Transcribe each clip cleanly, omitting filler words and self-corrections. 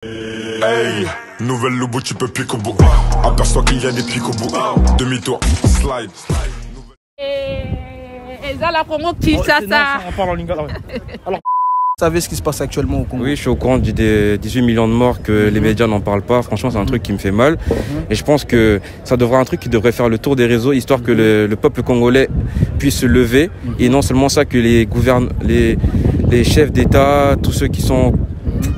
Hey, nouvelle Lobo, tu peux piquer au bout. Aperçois qu'il y a des pics au bout. Demi-tour, slide. Et ça, la promo Kinshasa. On parle en lingala. Alors, Vous savez ce qui se passe actuellement au Congo? Oui, je suis au courant des 18 millions de morts que les médias n'en parlent pas. Franchement, c'est un truc qui me fait mal. Et je pense que ça devrait un truc qui devrait faire le tour des réseaux, histoire que le peuple congolais puisse se lever. Et non seulement ça, que les chefs d'État, tous ceux qui sont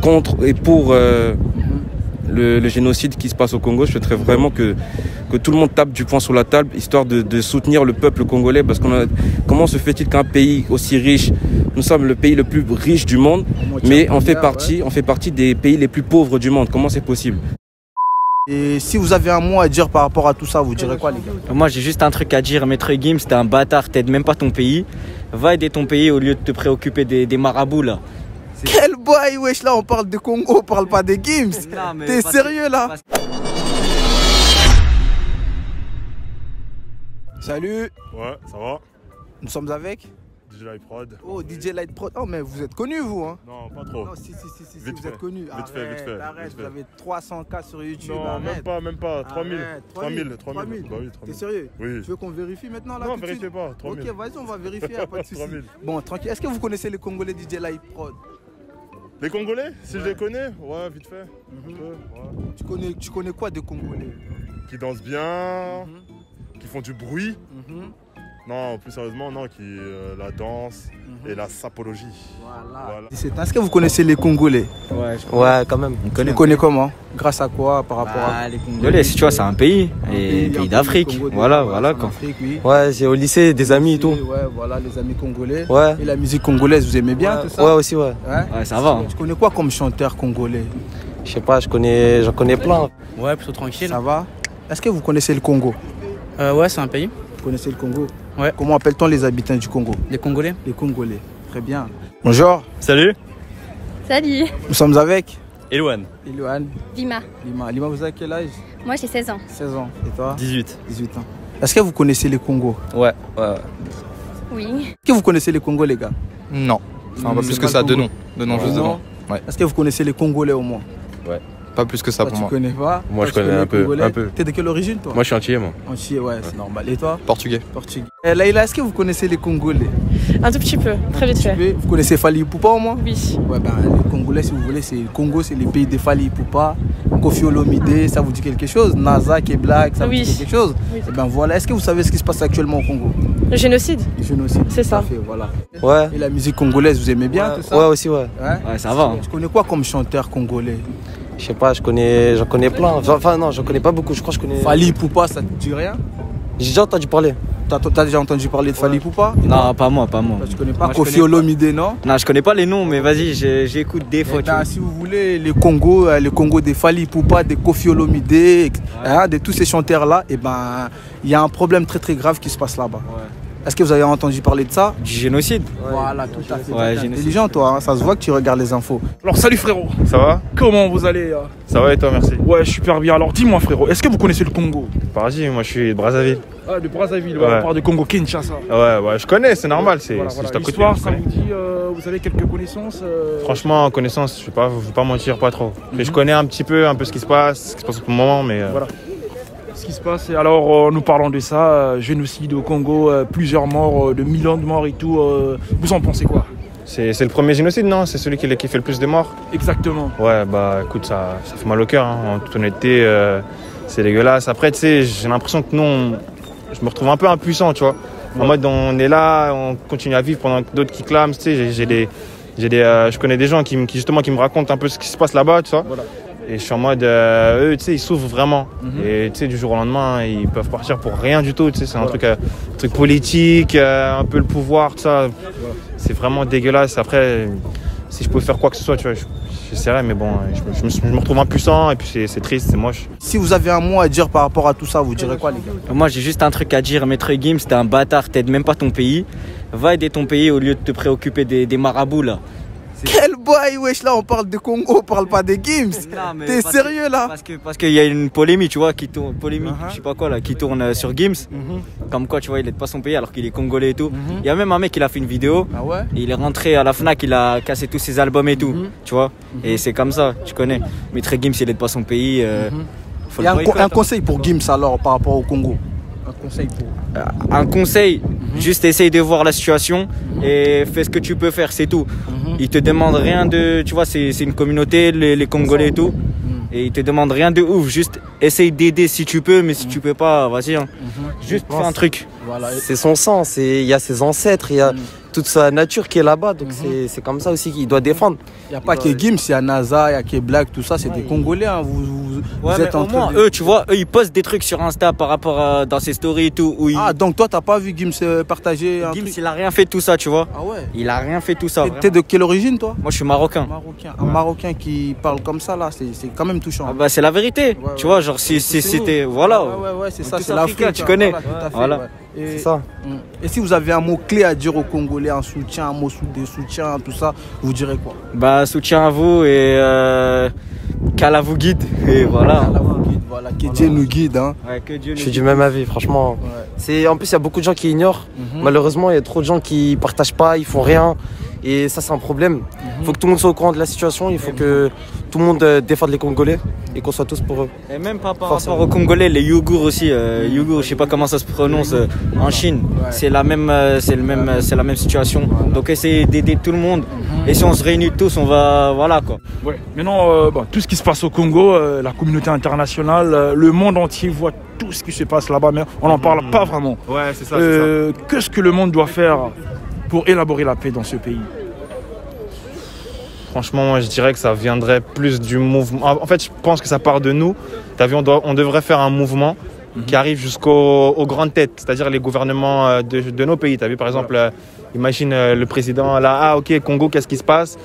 contre et pour le génocide qui se passe au Congo, je souhaiterais vraiment que tout le monde tape du poing sur la table, histoire de soutenir le peuple congolais. Parce comment se fait-il qu'un pays aussi riche, nous sommes le pays le plus riche du monde, mais on fait partie des pays les plus pauvres du monde. Comment c'est possible? Et si vous avez un mot à dire par rapport à tout ça, vous direz quoi, les gars? Moi j'ai juste un truc à dire, Maître Gims, t'es un bâtard, t'aides même pas ton pays. Va aider ton pays au lieu de te préoccuper des marabouts là. Quel boy, wesh, là on parle de Congo, on parle pas des Gims. T'es sérieux là? Salut. ouais, ça va. Nous sommes avec DJ Light Prod. Oh, DJ Light Prod. Oh, mais vous êtes connu, vous, hein? Non, pas trop. Non, si, Vite vous fait. êtes connu. Vite Arrête, fait. arrête, vous avez 300K sur YouTube. Non, arrête. même pas. 3000. Arrête. 3000. Bah oui, 3000. T'es sérieux? Oui. Tu veux qu'on vérifie maintenant là? Non, tout de vérifiez suite pas. 3000. Ok, vas-y, on va vérifier, pas de soucis. 3000. Bon, tranquille. Est-ce que vous connaissez les Congolais DJ Light Prod? Les Congolais, si je les connais, ouais, vite fait. Mhm. Un peu, ouais. Tu connais quoi des Congolais? Qui dansent bien, qui font du bruit. Mhm. Non, plus sérieusement, non, qui la danse et la sapologie. Voilà. Est-ce que vous connaissez les Congolais? Ouais, quand même. Vous connaissez comment? Grâce à quoi par rapport à Les Congolais, si tu vois, c'est un pays. Et pays d'Afrique. Voilà quoi. Afrique, oui. Ouais, j'ai au lycée des amis et tout. Ouais, voilà, les amis congolais. Ouais. Et la musique congolaise, vous aimez bien tout ça? Ouais, aussi, ouais. Ouais, ça va. Tu connais quoi comme chanteur congolais? Je sais pas, j'en connais plein. Ouais, plutôt tranquille. Ça va? Est-ce que vous connaissez le Congo? Ouais, c'est un pays. Vous connaissez le Congo? Ouais. Comment appelle-t-on les habitants du Congo? Les Congolais. Les Congolais. Très bien. Bonjour. Salut. Salut. Nous sommes avec Elouane. Iloane. Lima. Lima, vous avez quel âge? Moi j'ai 16 ans. 16 ans. Et toi? 18. 18 ans. Est-ce que vous connaissez les Congos? Ouais. Oui. Est-ce que vous connaissez les Congos, les gars? Non. Enfin, pas plus que ça, de nom. De nom, juste de nom. Ouais. Est-ce que vous connaissez les Congolais au moins? Ouais. Pas plus que ça pour moi. Tu connais pas? Moi, je connais connais un les peu, Congolais? un peu. T'es de quelle origine, toi? Moi, je suis entier, moi. Entier, ouais, c'est normal. Et toi? Portugais. Portugais. Laïla, est-ce que vous connaissez les Congolais? Un tout petit peu, très vite fait. Vous connaissez Fally Ipupa au moins? Oui. Ouais, ben les Congolais, si vous voulez, c'est le Congo, c'est les pays de Fally Ipupa, Koffi Olomide, ça vous dit quelque chose? NASA, Black, ça vous dit quelque chose? Oui. Et ben voilà, est-ce que vous savez ce qui se passe actuellement au Congo? Le génocide. Le génocide. C'est ça. Tout à fait, voilà. Ouais. Et la musique congolaise, vous aimez bien tout ça? Ouais, aussi, ouais. Ouais, ça va. Tu connais quoi comme chanteur congolais? Je sais pas, j'en connais plein. Enfin, non, j'en connais pas beaucoup. Je crois que je connais. Fally Ipupa, ça te dit rien? J'ai déjà entendu parler. T'as déjà entendu parler de Fally Ipupa? Non, pas moi. Toi, tu connais pas Moi, je Koffi connais pas. Olomide, non? Non, je connais pas les noms, mais vas-y, j'écoute des fois. Eh ben, si vous voulez, le Congo des Fally Ipupa, des Koffi Olomide, hein, de tous ces chanteurs-là, et ben, il y a un problème très très grave qui se passe là-bas. Ouais. Est-ce que vous avez entendu parler de ça? Du génocide. Voilà, tout à fait. Ouais, T'es intelligent, toi, hein, ça se voit que tu regardes les infos. Alors, salut frérot. Ça va? Comment vous allez? Ça va et toi, merci. Ouais, super bien. Alors, dis-moi frérot, est-ce que vous connaissez le Congo? Paradis, moi je suis de Brazzaville. Ah, de Brazzaville, Ouais. on parle de Congo Kinshasa. Ouais, je connais, c'est normal, c'est Voilà, juste à côté. L'histoire, je ça connais. vous dit, vous avez quelques connaissances? Franchement, en connaissance, je vais pas mentir, pas trop. Mais je connais un peu ce qui se passe pour le moment, mais. Voilà. Ce qui se passe, et alors nous parlons de ça, génocide au Congo, plusieurs morts, de millions de morts et tout. Vous en pensez quoi? C'est le premier génocide, non? C'est celui qui fait le plus de morts? Exactement. Ouais, bah écoute, ça fait mal au cœur, hein. En toute honnêteté, c'est dégueulasse. Après, tu sais, j'ai l'impression que nous, je me retrouve un peu impuissant, tu vois. En mode, on est là, on continue à vivre pendant que d'autres qui clament, tu sais. Je connais des gens qui me racontent un peu ce qui se passe là-bas, tu vois. Voilà. Et je suis en mode, eux, tu sais, ils souffrent vraiment. Et tu sais, du jour au lendemain, ils peuvent partir pour rien du tout, tu sais. C'est un truc politique, un peu le pouvoir, tout ça. C'est vraiment dégueulasse. Après, si je pouvais faire quoi que ce soit, tu vois, j'essaierais, mais bon, je me retrouve impuissant et puis c'est triste, c'est moche. Si vous avez un mot à dire par rapport à tout ça, vous direz quoi, les gars? Moi j'ai juste un truc à dire, Maître Gims, t'es un bâtard, t'aides même pas ton pays. Va aider ton pays au lieu de te préoccuper des marabouts là. Quel boy, wesh, là on parle de Congo, on parle pas des Gims. T'es sérieux là? Parce qu'il y a une polémique, tu vois, qui tourne, je sais pas quoi là, qui tourne sur Gims. Comme quoi, tu vois, il est de pas son pays alors qu'il est congolais et tout. Il y a même un mec qui a fait une vidéo. Ah ouais? Et il est rentré à la Fnac, il a cassé tous ses albums et tout, tu vois. Et c'est comme ça, tu connais. Mais très Gims, il est de pas son pays. Il y a un conseil pour Gims alors par rapport au Congo? Un conseil, juste essaye de voir la situation et fais ce que tu peux faire, c'est tout. Ils te demandent rien de, tu vois, c'est une communauté, les Congolais et tout. Et ils te demandent rien de ouf, juste essaye d'aider si tu peux, mais si tu peux pas, vas-y. Juste fais un truc. Voilà. C'est son sang, il y a ses ancêtres, il y a toute sa nature qui est là-bas, donc c'est comme ça aussi qu'il doit défendre. Il n'y a pas que Gims, il y a NASA, il y a que Black, tout ça, c'est des Congolais. Hein. Vous êtes en train de... eux, tu vois, eux, ils postent des trucs sur Insta par rapport à dans ses stories et tout. Où Ah, donc toi, t'as pas vu Gims partager un Gims, truc? il a rien fait de tout ça, tu vois. Ah ouais? Il a rien fait de tout ça. T'es de quelle origine, toi? Moi, je suis marocain. Un Marocain qui parle comme ça, là, c'est quand même touchant. Ah bah, c'est la vérité. Tu vois, genre, si c'était. Voilà. Ouais, c'est ça, c'est l'Afrique, l'Afrique. tu connais. Voilà. C'est ça. Et si vous avez un mot clé à dire aux Congolais, un soutien, un mot de soutien, tout ça, vous direz quoi? Bah, soutien à vous et qu'Allah vous guide. Et voilà. Voilà, que Dieu nous guide. Hein. Ouais, que Dieu nous Je suis guide. du même avis, franchement. Ouais. En plus, il y a beaucoup de gens qui ignorent. Malheureusement, il y a trop de gens qui partagent pas, ils font rien. Et ça, c'est un problème. Il faut que tout le monde soit au courant de la situation. Il faut que tout le monde défende les Congolais et qu'on soit tous pour eux. Et même par rapport aux Congolais, les Ouïghours aussi. Ouïghours, je sais pas comment ça se prononce en Chine. C'est la même situation. Donc essayez d'aider tout le monde. Et si on se réunit tous, on va, voilà quoi. Ouais. Maintenant, tout ce qui se passe au Congo, la communauté internationale, le monde entier voit tout ce qui se passe là-bas, mais on n'en parle pas vraiment. Ouais, c'est ça. Qu'est-ce que le monde doit faire pour élaborer la paix dans ce pays? Franchement, moi, je dirais que ça viendrait plus du mouvement. En fait, je pense que ça part de nous. T'as vu, on devrait faire un mouvement qui arrive jusqu'aux grandes têtes, c'est-à-dire les gouvernements de nos pays. T'as vu, par exemple, imagine le président là, ah ok, Congo, qu'est-ce qui se passe?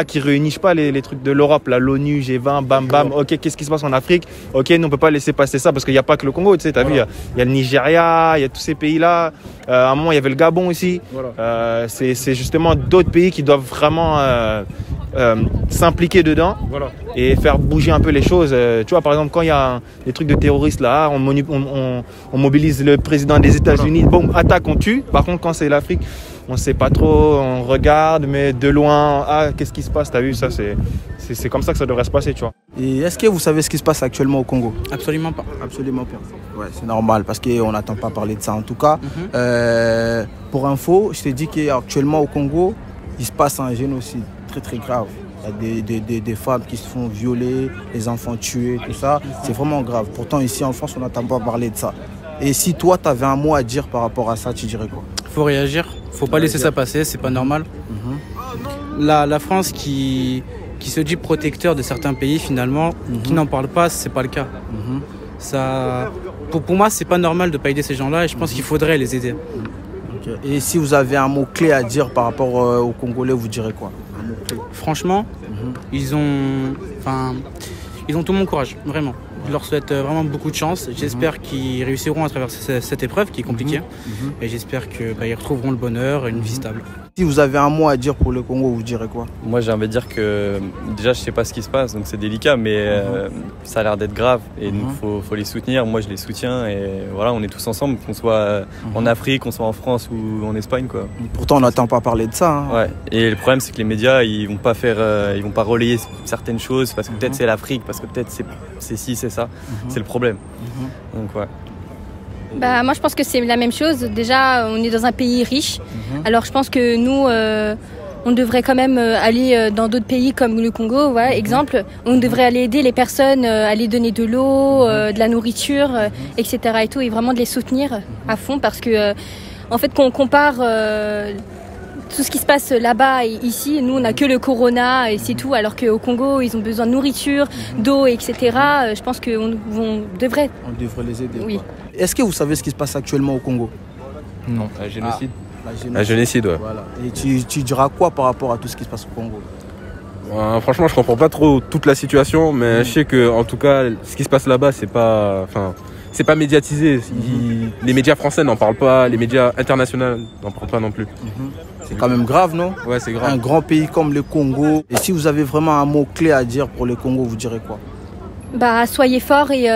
Qui réunit pas les trucs de l'Europe, l'ONU, G20, bam bam, ok, qu'est-ce qui se passe en Afrique? Ok, nous on peut pas laisser passer ça parce qu'il n'y a pas que le Congo, tu sais, t'as vu, il y a le Nigeria, il y a tous ces pays-là. À un moment, il y avait le Gabon aussi. C'est justement d'autres pays qui doivent vraiment s'impliquer dedans et faire bouger un peu les choses. Tu vois, par exemple, quand il y a des trucs de terroristes là, on mobilise le président des États-Unis. Bon, attaque, on tue. Par contre, quand c'est l'Afrique, on ne sait pas trop, on regarde, mais de loin, ah, qu'est-ce qui se passe? T'as vu, ça, c'est comme ça que ça devrait se passer, tu vois. Et est-ce que vous savez ce qui se passe actuellement au Congo? Absolument pas. Absolument pas. Ouais, c'est normal parce qu'on n'entend pas parler de ça en tout cas. Pour info, je t'ai dit qu'actuellement au Congo, il se passe un génocide très très grave. Il y a des femmes qui se font violer, les enfants tués, tout ça. C'est vraiment grave. Pourtant, ici en France, on n'entend pas parler de ça. Et si toi, tu avais un mot à dire par rapport à ça, tu dirais quoi? Faut réagir. Faut pas laisser ça passer, c'est pas normal. La France qui se dit protecteur de certains pays, finalement, qui n'en parle pas, c'est pas le cas. Ça, pour moi, c'est pas normal de pas aider ces gens-là et je pense qu'il faudrait les aider. Et si vous avez un mot clé à dire par rapport aux Congolais, vous direz quoi? Franchement, ils ont tout mon courage, vraiment. Je leur souhaite vraiment beaucoup de chance. J'espère qu'ils réussiront à traverser cette épreuve qui est compliquée. Et j'espère qu'ils retrouveront le bonheur et une vie stable. Si vous avez un mot à dire pour le Congo, vous direz quoi? Moi, j'ai envie de dire que déjà, je sais pas ce qui se passe, donc c'est délicat, mais ça a l'air d'être grave et donc faut les soutenir. Moi, je les soutiens et voilà, on est tous ensemble, qu'on soit en Afrique, qu'on soit en France ou en Espagne, quoi. Pourtant, on n'entend pas parler de ça. Hein. Ouais. Et le problème, c'est que les médias, ils vont pas relayer certaines choses parce que peut-être c'est l'Afrique, parce que peut-être c'est ci, c'est ça. C'est le problème. Donc ouais. Bah, moi, je pense que c'est la même chose. Déjà, on est dans un pays riche. Alors, je pense que nous, on devrait quand même aller dans d'autres pays comme le Congo, voilà, exemple. On devrait aller aider les personnes, aller donner de l'eau, de la nourriture, etc. et tout, et vraiment de les soutenir à fond parce que, en fait, qu'on compare tout ce qui se passe là-bas et ici, nous, on n'a que le corona et c'est tout, alors qu'au Congo, ils ont besoin de nourriture, d'eau, etc. Je pense qu'on devrait. On devrait les aider. Oui. Est-ce que vous savez ce qui se passe actuellement au Congo? Non. La génocide. La génocide, ouais. Voilà. Et tu diras quoi par rapport à tout ce qui se passe au Congo? Franchement, je comprends pas trop toute la situation, mais je sais que, en tout cas, ce qui se passe là-bas, c'est pas médiatisé. Les médias français n'en parlent pas, les médias internationaux n'en parlent pas non plus. C'est quand même grave, non? Ouais, c'est grave. Un grand pays comme le Congo. Et si vous avez vraiment un mot clé à dire pour le Congo, vous direz quoi? Bah, soyez forts et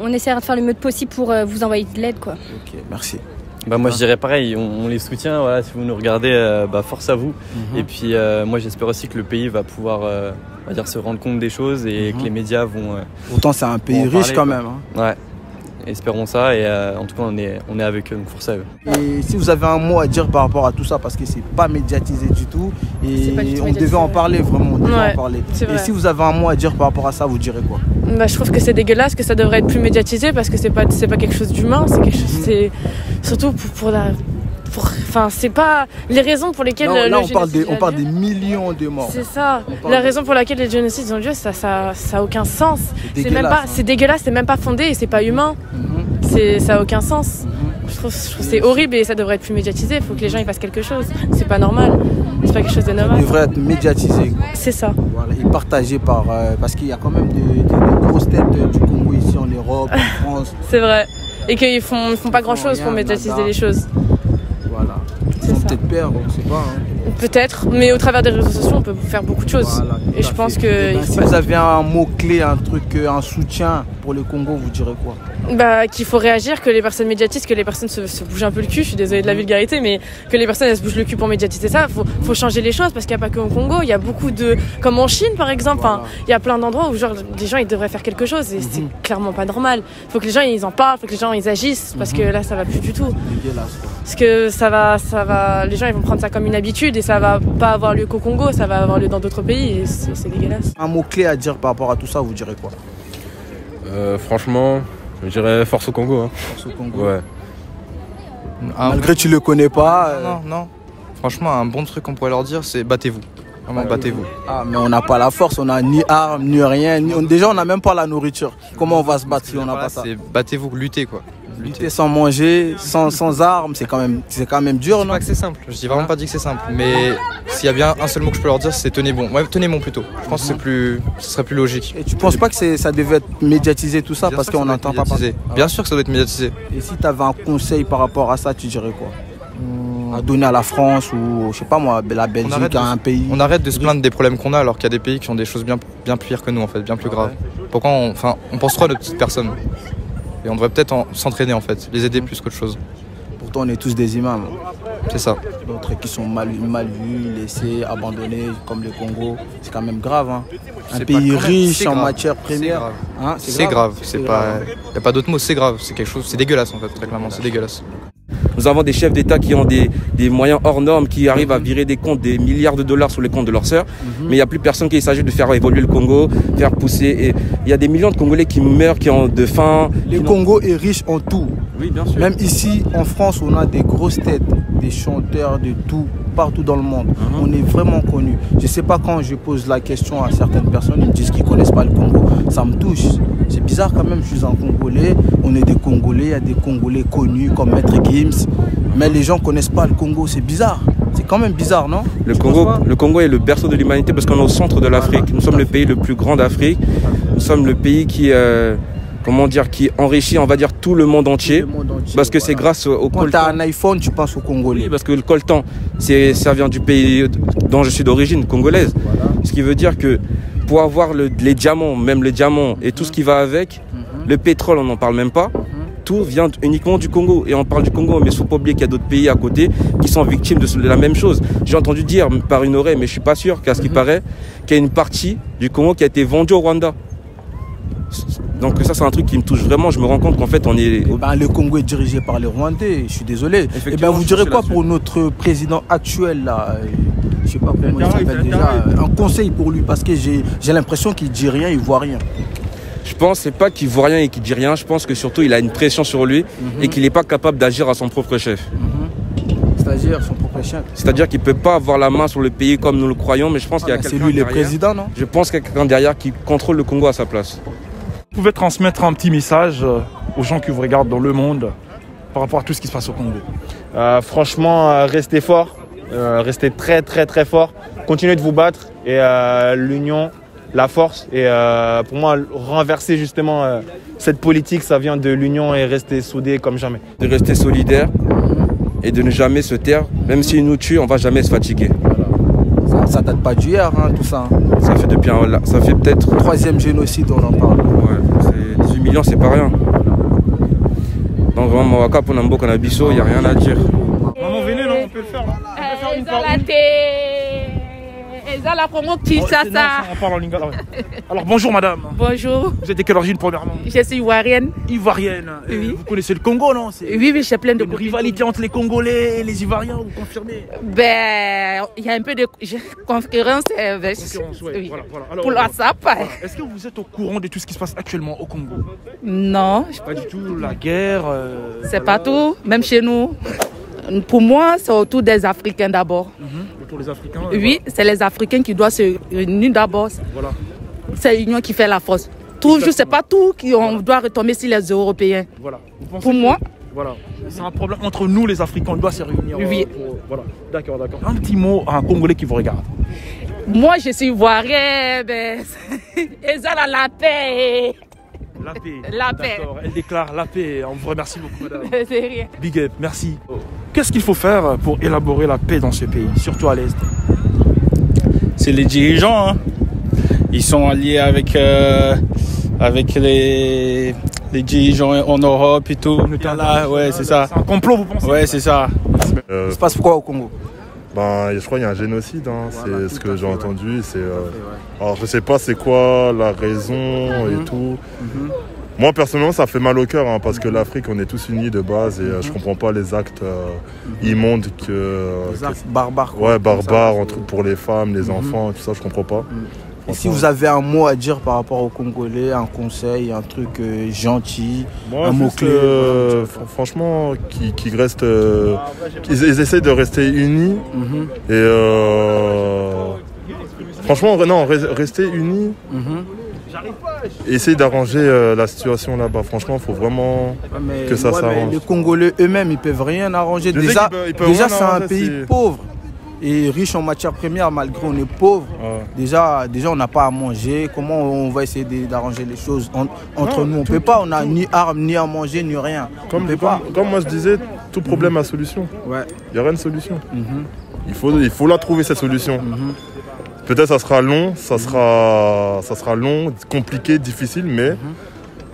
on essaiera de faire le mieux possible pour vous envoyer de l'aide, quoi. Ok, merci. Bah moi je dirais pareil, on les soutient, voilà, si vous nous regardez, force à vous. Et puis moi j'espère aussi que le pays va pouvoir on va dire, se rendre compte des choses et que les médias vont... Pourtant c'est un pays riche quand même. Hein. Ouais, espérons ça et en tout cas on est avec eux, donc force à eux. Et si vous avez un mot à dire par rapport à tout ça, parce que c'est pas médiatisé du tout, et on devait en parler vraiment, on devait en parler. Et si vous avez un mot à dire par rapport à ça, vous direz quoi? Bah, je trouve que c'est dégueulasse, que ça devrait être plus médiatisé parce que c'est pas quelque chose d'humain, c'est quelque chose, c'est surtout enfin, c'est pas les raisons pour lesquelles là, on parle des millions de morts. C'est ça. La raison pour laquelle les génocides ont lieu, ça a aucun sens. C'est même pas, c'est dégueulasse, c'est même pas fondé et c'est pas humain. Ça a aucun sens. Je trouve que c'est horrible et ça devrait être plus médiatisé. Il faut que les gens y fassent quelque chose. C'est pas normal. C'est pas quelque chose de normal. Ça devrait être médiatisé. C'est ça. Voilà, et partagé parce qu'il y a quand même des grosses têtes du Congo ici en Europe, en France. C'est vrai. Et qu'ils font pas grand chose pour médiatiser les choses. Voilà. Ils sont peut-être perdre, on ne sait pas. Hein. Peut-être, mais au travers des réseaux sociaux, on peut faire beaucoup de choses. Voilà, et je pense que... si vous avez un mot-clé, un truc, un soutien pour le Congo, vous direz quoi? Qu'il faut réagir, que les personnes médiatisent, que les personnes se bougent un peu le cul, je suis désolée de la vulgarité, mais que les personnes elles se bougent le cul pour médiatiser ça. Faut changer les choses parce qu'il n'y a pas que au Congo, il y a beaucoup de... Comme en Chine par exemple, voilà. Il y a plein d'endroits où genre, les gens ils devraient faire quelque chose et c'est clairement pas normal. Il faut que les gens ils en parlent, il faut que les gens ils agissent parce que là ça va plus du tout. Parce que ça va, les gens ils vont prendre ça comme une habitude et ça va pas avoir lieu qu'au Congo, ça va avoir lieu dans d'autres pays et c'est dégueulasse. Un mot-clé à dire par rapport à tout ça, vous direz quoi? Franchement, je dirais force au Congo. Hein. Force au Congo. Ouais. Malgré que tu le connais pas. Non. Franchement, un bon truc qu'on pourrait leur dire, c'est battez-vous. Vraiment, battez-vous. Ah, mais on n'a pas la force, on n'a ni armes, ni rien. Déjà, on n'a même pas la nourriture. Comment on va se battre si on n'a pas ça? Battez-vous, luttez quoi. Lutter sans manger, sans armes, c'est quand même dur, non? Je dis pas que c'est simple, je dis vraiment pas dit que c'est simple, mais s'il y a bien un seul mot que je peux leur dire, c'est tenez bon. Ouais, tenez bon plutôt. Je pense que ce serait plus logique. Et tu penses pas que ça devait être médiatisé tout ça parce qu'on n'entend pas parler? Bien sûr que ça doit être médiatisé. Et si tu avais un conseil par rapport à ça, tu dirais quoi? À donner à la France ou je sais pas moi, la Belgique, à un pays? On arrête de se plaindre des problèmes qu'on a alors qu'il y a des pays qui ont des choses bien pires que nous en fait, bien plus graves. Pourquoi on pense trop à nos petites personnes? Et on devrait peut-être s'entraîner en fait, les aider plus qu'autre chose. Pourtant on est tous des imams. C'est ça. D'autres qui sont mal vus, laissés, abandonnés comme le Congo. C'est quand même grave. Hein. Un pays riche en matières premières. C'est grave. Il n'y a pas d'autre mot, c'est grave. C'est quelque chose, c'est dégueulasse en fait, très clairement, c'est dégueulasse. Nous avons des chefs d'État qui ont des moyens hors normes, qui arrivent à virer des comptes, des milliards de dollars sur les comptes de leurs sœurs. Mais il n'y a plus personne qui s'agit de faire évoluer le Congo, faire pousser. Et il y a des millions de Congolais qui meurent, qui ont de faim. Le Congo est riche en tout. Oui, bien sûr. Même ici, en France, on a des grosses têtes, des chanteurs, de tout, partout dans le monde. On est vraiment connus. Je ne sais pas quand je pose la question à certaines personnes, ils me disent qu'ils ne connaissent pas le Congo. Ça me touche. C'est bizarre quand même, je suis un Congolais, on est des Congolais, il y a des Congolais connus comme Maître Gims, mais les gens ne connaissent pas le Congo, c'est bizarre. C'est quand même bizarre, non? Le Congo est le berceau de l'humanité parce qu'on est au centre de l'Afrique. Nous sommes le pays le plus grand d'Afrique. Nous sommes le pays qui enrichit, on va dire, tout le monde entier. Parce que c'est grâce au coltan. Quand tu as un iPhone, tu penses aux Congolais. Oui, parce que le coltan, ça vient du pays dont je suis d'origine, congolaise. Ce qui veut dire que pour avoir les diamants, même les diamants et tout ce qui va avec, le pétrole, on n'en parle même pas. Tout vient uniquement du Congo. Et on parle du Congo, mais il ne faut pas oublier qu'il y a d'autres pays à côté qui sont victimes de la même chose. J'ai entendu dire par une oreille, mais je ne suis pas sûr, qu'à ce qui paraît, qu'il y a une partie du Congo qui a été vendue au Rwanda. Donc ça c'est un truc qui me touche vraiment, je me rends compte qu'en fait on est... le Congo est dirigé par les Rwandais, je suis désolé. Vous direz quoi pour notre président actuel là? Je sais pas comment il s'appelle déjà. Un conseil pour lui parce que j'ai l'impression qu'il dit rien, il voit rien. Je pense c'est pas qu'il voit rien et qu'il dit rien, je pense que surtout il a une pression sur lui et qu'il n'est pas capable d'agir à son propre chef. C'est-à-dire son propre chef? C'est-à-dire qu'il ne peut pas avoir la main sur le pays comme nous le croyons, mais je pense qu'il y a quelqu'un derrière. C'est lui le président, non? Je pense qu'il y a quelqu'un derrière qui contrôle le Congo à sa place. Vous pouvez transmettre un petit message aux gens qui vous regardent dans le monde par rapport à tout ce qui se passe au Congo? Franchement, restez forts, restez très très très forts, continuez de vous battre et l'union, la force et pour moi renverser justement cette politique, ça vient de l'union et rester soudés comme jamais. De rester solidaire et de ne jamais se taire. Même s'ils nous tuent, on ne va jamais se fatiguer. Ça date pas d'hier, hein, tout ça. Ça fait depuis ça fait peut-être... 3e génocide, on en parle. Ouais, 18 millions, c'est pas rien. Donc vraiment, Mawaka, Ponambo, Kanabiso, il n'y a rien à dire. Maman, venez, non, on peut le faire. Là. On peut faire une fois. On parle en lingala. Alors bonjour madame. Bonjour. Vous êtes de quelle origine premièrement? Je suis ivoirienne. Ivoirienne. Oui. Vous connaissez le Congo, non? Oui, j'ai plein de rivalité entre les Congolais et les Ivoiriens, vous confirmez? Ben, il y a un peu de concurrence. Oui. Voilà. Alors, pour le WhatsApp. Voilà. Est-ce que vous êtes au courant de tout ce qui se passe actuellement au Congo? Non. Pas du tout, la guerre. C'est partout, même chez nous. Pour moi, c'est autour des Africains d'abord. Autour des Africains? Oui, c'est les Africains qui doivent se réunir d'abord. Voilà. C'est l'union qui fait la force. Toujours, c'est pas tout qu'on doit retomber sur les Européens. Voilà. Pour moi. Voilà. C'est un problème entre nous, les Africains, on doit se réunir. Oui. Voilà. D'accord. Un petit mot à un Congolais qui vous regarde. Moi, je suis ivoirien. Et ça, la paix. La paix. La paix. Elle déclare la paix. On vous remercie beaucoup, madame. C'est rien. Big up, merci. Qu'est-ce qu'il faut faire pour élaborer la paix dans ce pays, surtout à l'Est? C'est les dirigeants. Hein. Ils sont alliés avec les dirigeants en Europe et tout. Là, ouais, c'est ça. C'est un complot, vous pensez? Ouais, c'est ça. Ça se passe pourquoi au Congo? Je crois qu'il y a un génocide, hein. C'est ce que j'ai entendu. Alors je sais pas c'est quoi la raison et tout. Moi personnellement ça fait mal au cœur hein, parce que l'Afrique on est tous unis de base et je comprends pas les actes immondes les actes barbares. Ouais, barbares pour les femmes, les enfants, tout ça je comprends pas. Et si vous avez un mot à dire par rapport aux Congolais, un conseil, un truc gentil, un mot-clé franchement, qu'ils restent... ils essayent de rester unis. Et franchement, non, rester unis. Et essayer d'arranger la situation là-bas. Franchement, il faut vraiment que ça s'arrange. Les Congolais eux-mêmes, ils peuvent rien arranger. Déjà, c'est un pays pauvre. Et riche en matières premières, malgré on est pauvre. Déjà on n'a pas à manger. Comment on va essayer d'arranger les choses entre nous? On ne peut pas, on n'a ni armes, ni à manger, ni rien. Comme moi je disais, tout problème a solution. Il n'y a rien de solution. Il faut la trouver cette solution. Peut-être ça sera long, ça sera long, compliqué, difficile, mais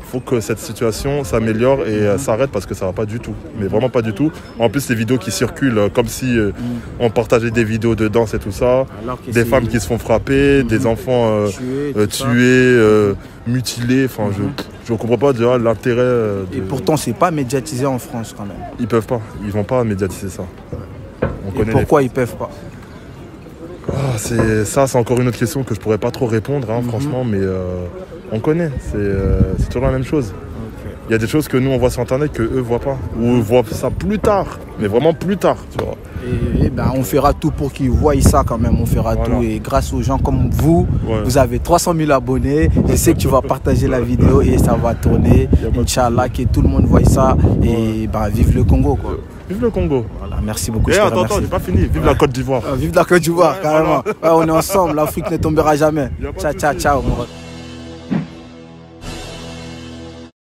il faut que cette situation s'améliore et s'arrête parce que ça va pas du tout. Mais vraiment pas du tout. En plus, les vidéos qui circulent, comme si on partageait des vidéos de danse et tout ça. Des femmes qui se font frapper, des enfants tués, mutilés. Enfin, je comprends pas déjà l'intérêt. Et pourtant, c'est pas médiatisé en France quand même. Ils peuvent pas. Ils vont pas médiatiser ça. Et pourquoi ils peuvent pas? C'est encore une autre question que je pourrais pas trop répondre, hein, franchement, mais on connaît, c'est toujours la même chose. Il y a des choses que nous on voit sur internet que eux voient pas, ou voient ça plus tard, mais vraiment plus tard, tu vois. Et on fera tout pour qu'ils voient ça quand même, on fera tout. Et grâce aux gens comme vous, vous avez 300 000 abonnés, je sais que tu vas partager la vidéo et ça va tourner. Inch'Allah, que tout le monde voit ça et vive le Congo quoi. Vive le Congo. Voilà, merci beaucoup. Attends, j'ai pas fini. Vive la Côte d'Ivoire. Vive la Côte d'Ivoire, carrément. On est ensemble, l'Afrique ne tombera jamais. Ciao.